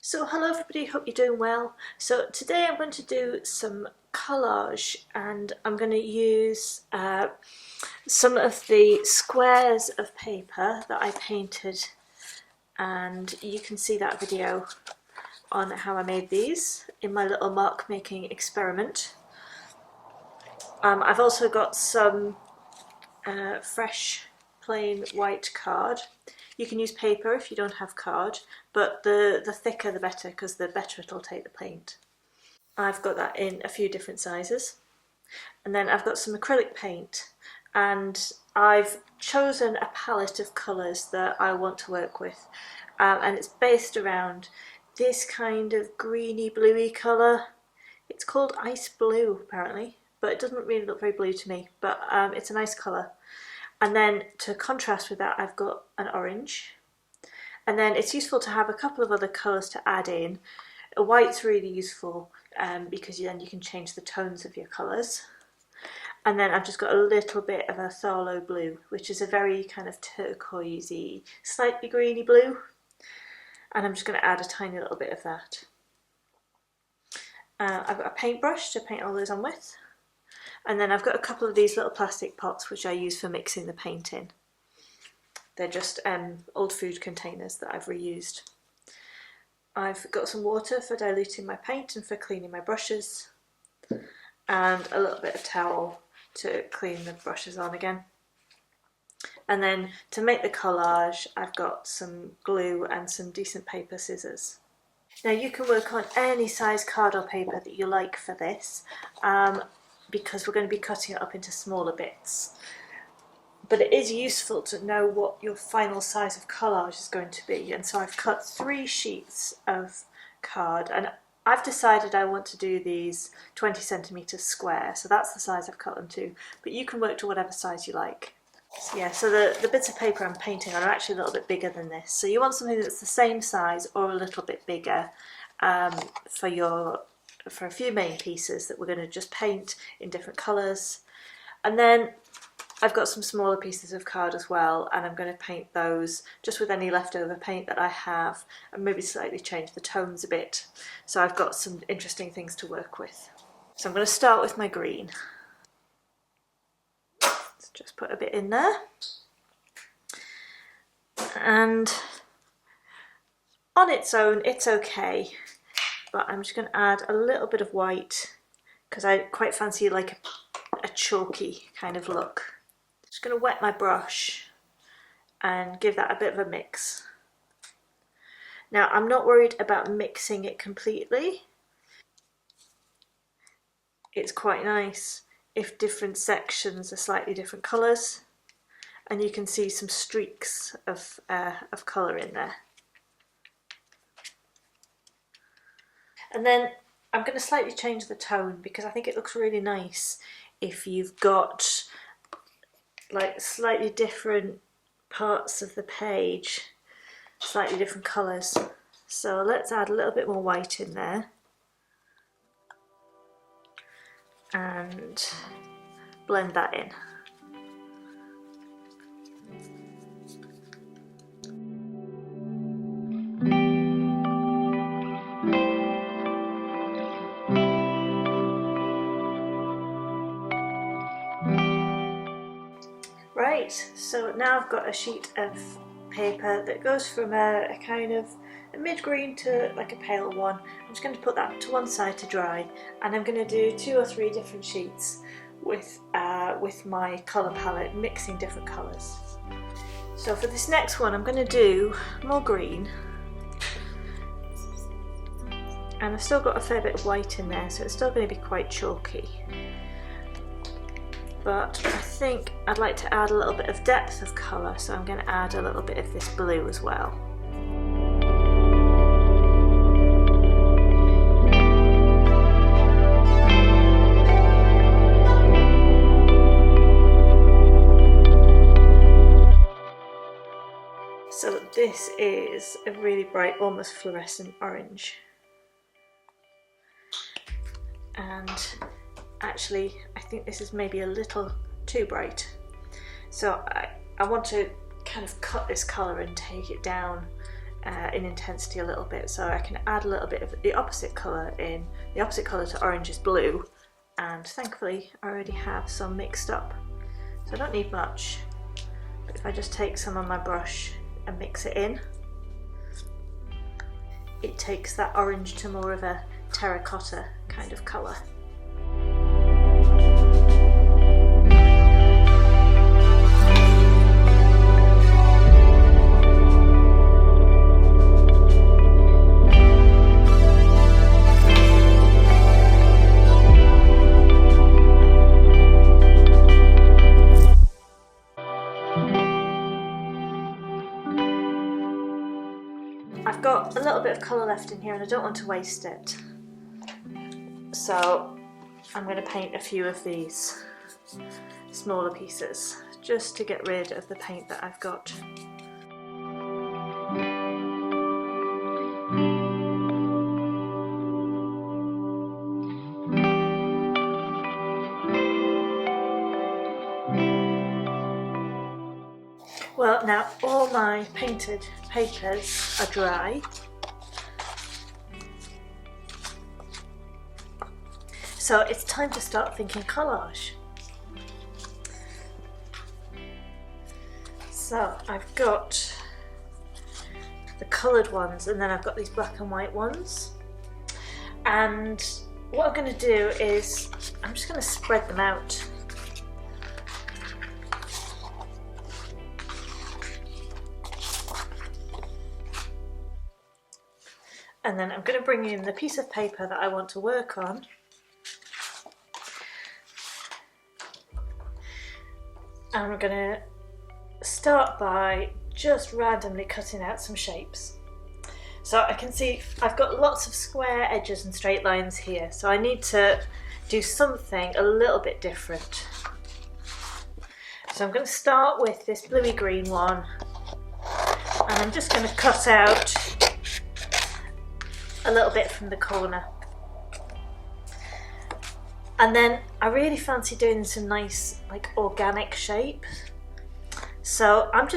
So hello everybody, hope you're doing well. So today I'm going to do some collage and I'm going to use some of the squares of paper that I painted, and you can see that video on how I made these in my little mark making experiment. I've also got some fresh plain white card. You can use paper if you don't have card, but the thicker the better, because the better it'll take the paint. I've got that in a few different sizes. And then I've got some acrylic paint, and I've chosen a palette of colours that I want to work with, and it's based around this kind of greeny bluey colour. It's called ice blue apparently, but it doesn't really look very blue to me, but it's a nice colour. And then to contrast with that, I've got an orange. And then it's useful to have a couple of other colours to add in. A white's really useful because then you can change the tones of your colours. And then I've just got a little bit of a phthalo blue, which is a very kind of turquoisey, slightly greeny blue. And I'm just going to add a tiny little bit of that. I've got a paintbrush to paint all those on with. And then I've got a couple of these little plastic pots which I use for mixing the paint in. They're just old food containers that I've reused. I've got some water for diluting my paint and for cleaning my brushes, and a little bit of towel to clean the brushes on again. And then to make the collage, I've got some glue and some decent paper scissors. Now you can work on any size card or paper that you like for this, because we're going to be cutting it up into smaller bits. But it is useful to know what your final size of collage is going to be, and so I've cut 3 sheets of card, and I've decided I want to do these 20 centimetres square, so that's the size I've cut them to, but you can work to whatever size you like. So yeah, so the bits of paper I'm painting are actually a little bit bigger than this, so you want something that's the same size or a little bit bigger for a few main pieces that we're going to just paint in different colours. And then I've got some smaller pieces of card as well, and I'm going to paint those just with any leftover paint that I have, and maybe slightly change the tones a bit. So I've got some interesting things to work with. So I'm going to start with my green. Let's just put a bit in there. And on its own, it's okay. But I'm just going to add a little bit of white because I quite fancy like a chalky kind of look. Just going to wet my brush and give that a bit of a mix. Now I'm not worried about mixing it completely. It's quite nice if different sections are slightly different colours, and you can see some streaks of colour in there. And then I'm going to slightly change the tone because I think it looks really nice if you've got like slightly different parts of the page, slightly different colours. So let's add a little bit more white in there and blend that in. Right, so now I've got a sheet of paper that goes from a kind of a mid-green to like a pale one. I'm just going to put that to one side to dry, and I'm going to do 2 or 3 different sheets with my colour palette, mixing different colours. So for this next one I'm going to do more green, and I've still got a fair bit of white in there, so it's still going to be quite chalky. But I think I'd like to add a little bit of depth of colour, so I'm going to add a little bit of this blue as well. So this is a really bright, almost fluorescent orange. And actually, I think this is maybe a little too bright. So I want to kind of cut this colour and take it down in intensity a little bit, so I can add a little bit of the opposite colour in. The opposite colour to orange is blue, and thankfully I already have some mixed up, so I don't need much. But if I just take some on my brush and mix it in, it takes that orange to more of a terracotta kind of colour. I've got a little bit of colour left in here and I don't want to waste it, so I'm going to paint a few of these smaller pieces just to get rid of the paint that I've got. Well, now all my painted papers are dry, so it's time to start thinking collage. So I've got the coloured ones and then I've got these black and white ones, and what I'm going to do is I'm just going to spread them out. And then I'm going to bring in the piece of paper that I want to work on. And I'm going to start by just randomly cutting out some shapes. So I can see I've got lots of square edges and straight lines here, so I need to do something a little bit different. So I'm going to start with this bluey green one, and I'm just going to cut out a little bit from the corner. And then I really fancy doing some nice like organic shapes. So I'm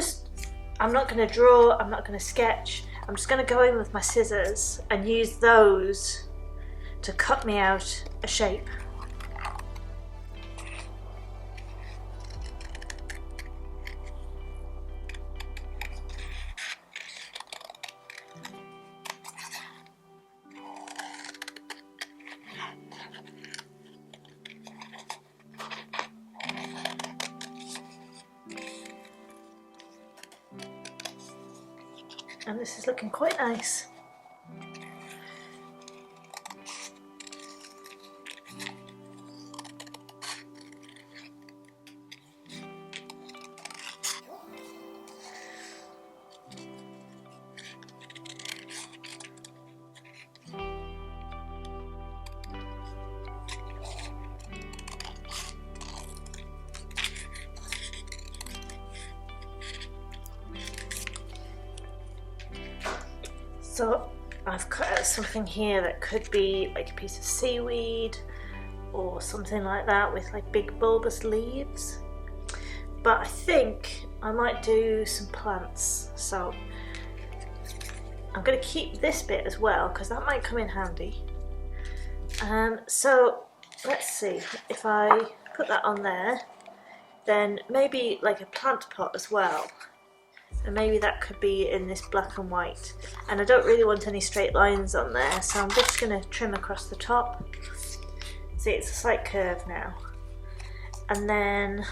not going to draw, I'm not going to sketch, I'm just going to go in with my scissors and use those to cut me out a shape. And this is looking quite nice. So I've cut out something here that could be like a piece of seaweed or something like that with like big bulbous leaves. But I think I might do some plants. So I'm going to keep this bit as well because that might come in handy. So let's see, if I put that on there, then maybe like a plant pot as well. And maybe that could be in this black and white. And I don't really want any straight lines on there, so I'm just going to trim across the top. See, it's a slight curve now. And then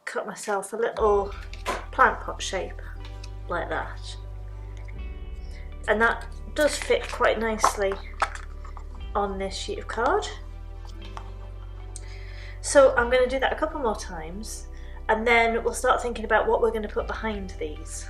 cut myself a little plant pot shape like that. And that does fit quite nicely on this sheet of card. So I'm going to do that a couple more times, and then we'll start thinking about what we're going to put behind these.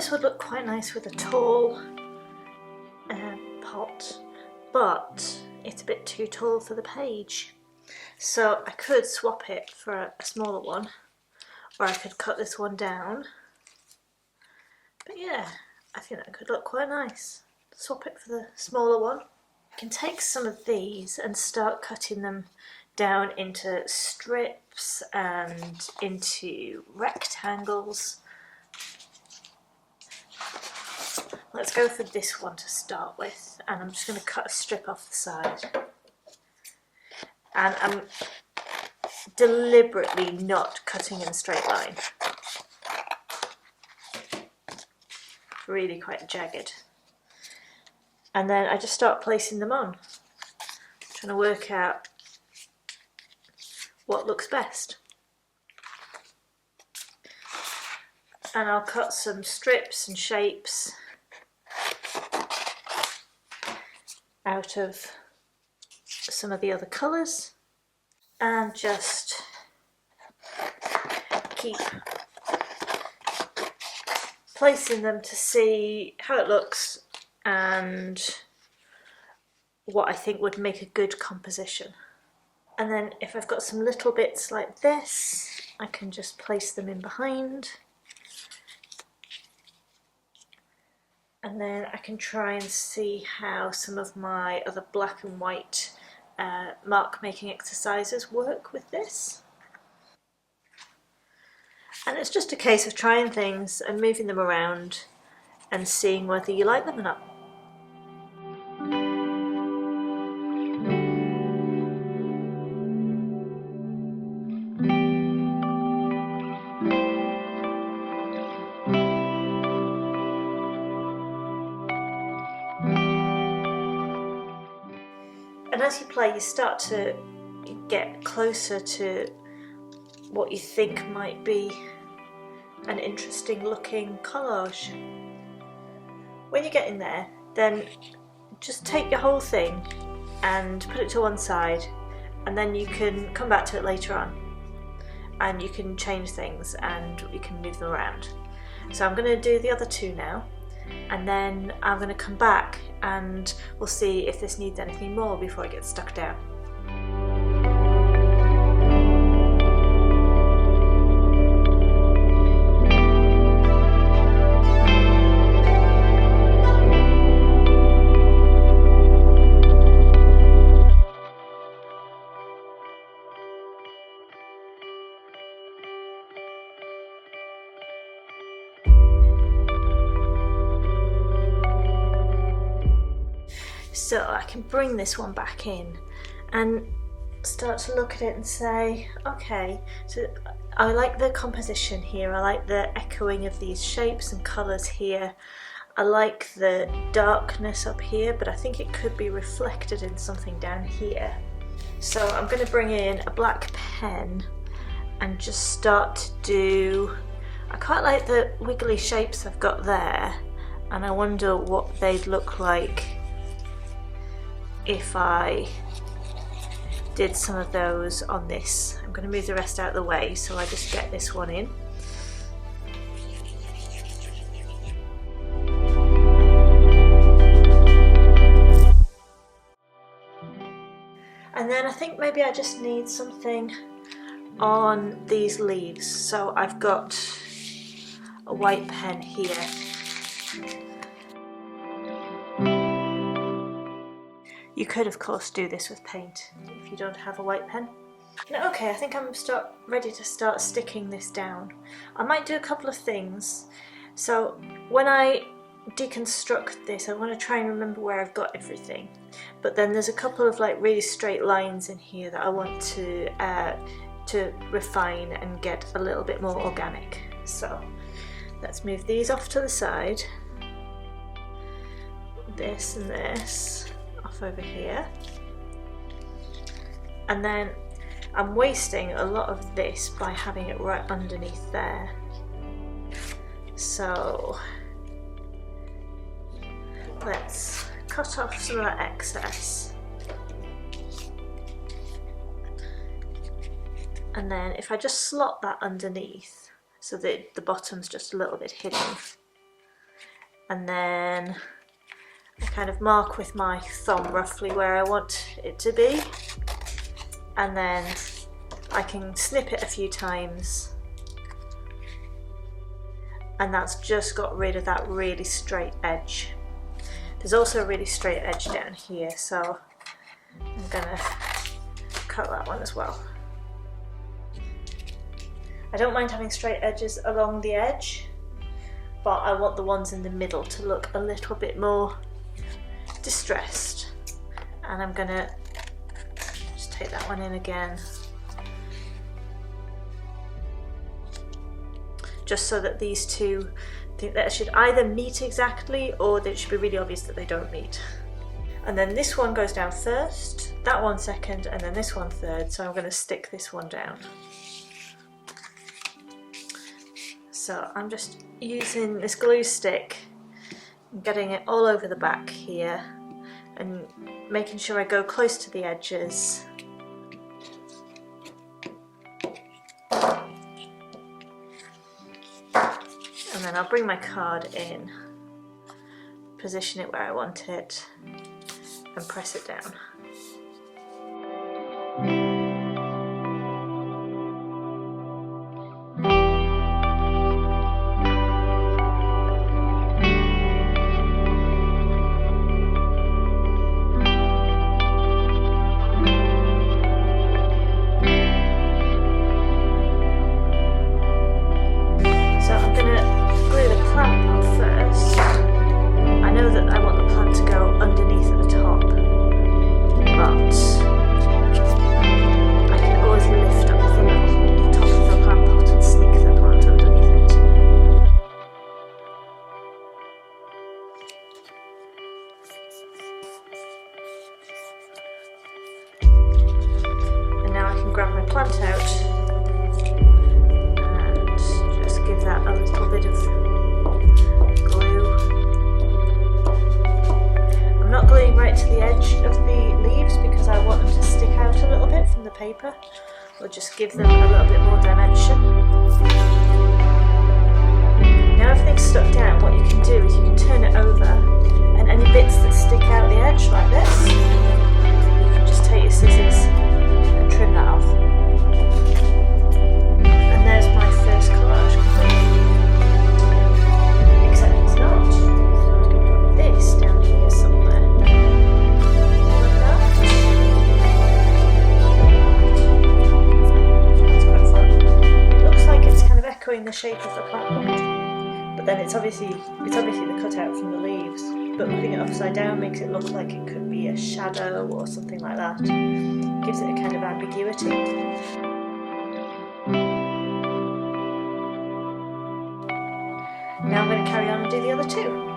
this would look quite nice with a tall pot, but it's a bit too tall for the page. So I could swap it for a smaller one, or I could cut this one down. But yeah, I think that could look quite nice. Swap it for the smaller one. I can take some of these and start cutting them down into strips and into rectangles. Let's go for this one to start with, and I'm just going to cut a strip off the side. And I'm deliberately not cutting in a straight line. Really quite jagged. And then I just start placing them on, trying to work out what looks best. And I'll cut some strips and shapes out of some of the other colours, and just keep placing them to see how it looks and what I think would make a good composition. And then if I've got some little bits like this, I can just place them in behind. And then I can try and see how some of my other black and white mark making exercises work with this. And it's just a case of trying things and moving them around and seeing whether you like them or not. And as you play, you start to get closer to what you think might be an interesting looking collage. When you get in there, then just take your whole thing and put it to one side, and then you can come back to it later on and you can change things and you can move them around. So I'm going to do the other two now, and then I'm going to come back and we'll see if this needs anything more before it gets stuck down. So I can bring this one back in and start to look at it and say, okay, so I like the composition here, I like the echoing of these shapes and colours here, I like the darkness up here, but I think it could be reflected in something down here. So I'm going to bring in a black pen and just start to do, I quite like the wiggly shapes I've got there, and I wonder what they'd look like if I did some of those on this. I'm going to move the rest out of the way so I just get this one in. And then I think maybe I just need something on these leaves. So I've got a white pen here. You could of course do this with paint if you don't have a white pen. Okay, I think I'm ready to start sticking this down. I might do a couple of things. So when I deconstruct this, I want to try and remember where I've got everything. But then there's a couple of like really straight lines in here that I want to refine and get a little bit more organic. So let's move these off to the side. This and this off over here. And then I'm wasting a lot of this by having it right underneath there. So let's cut off some of that excess. And then if I just slot that underneath so that the bottom's just a little bit hidden, and then I kind of mark with my thumb roughly where I want it to be, and then I can snip it a few times, and that's just got rid of that really straight edge. There's also a really straight edge down here, so I'm gonna cut that one as well. I don't mind having straight edges along the edge, but I want the ones in the middle to look a little bit more distressed. And I'm gonna just take that one in again, just so that these two, I think that should either meet exactly, or it should be really obvious that they don't meet. And then this one goes down first, that one second, and then this one third, so I'm going to stick this one down. So I'm just using this glue stick, getting it all over the back here, and making sure I go close to the edges. And then I'll bring my card in, position it where I want it, and press it down. Grab my plant out and just give that a little bit of glue. I'm not gluing right to the edge of the leaves because I want them to stick out a little bit from the paper. We'll just give them a little bit more dimension. Now everything's stuck down, what you can do is you can turn it over, and any bits that stick out the edge like this, you can just take your scissors and trim that off. And there's my first collage complete. Except it's not. So I'm going to put this down here somewhere. Like that. That's quite fun. It looks like it's kind of echoing the shape of the plant pot, but then it's obviously the cutout from the leaves. But putting it upside down makes it look like it could be a shadow or something like that. Gives it a kind of ambiguity. Now I'm going to carry on and do the other two.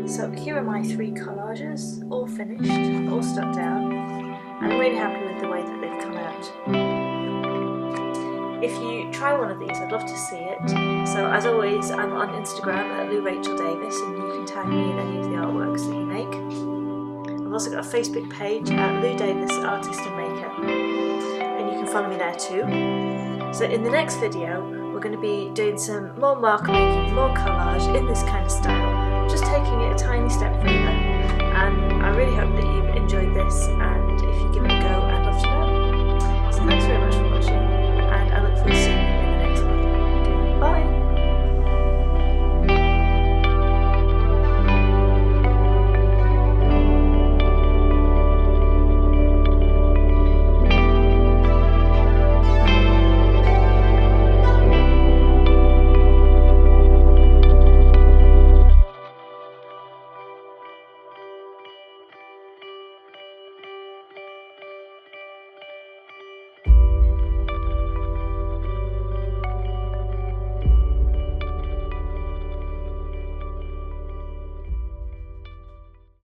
So here are my 3 collages, all finished, all stuck down, and I'm really happy with the way that they've come out. If you try one of these, I'd love to see it. So as always, I'm on Instagram at LouRachelDavis, and you can tag me in any of the artworks that you make. I've also got a Facebook page at Lou Davis Artist and Maker, and you can follow me there too. So in the next video, we're going to be doing some more marker making, more collage in this kind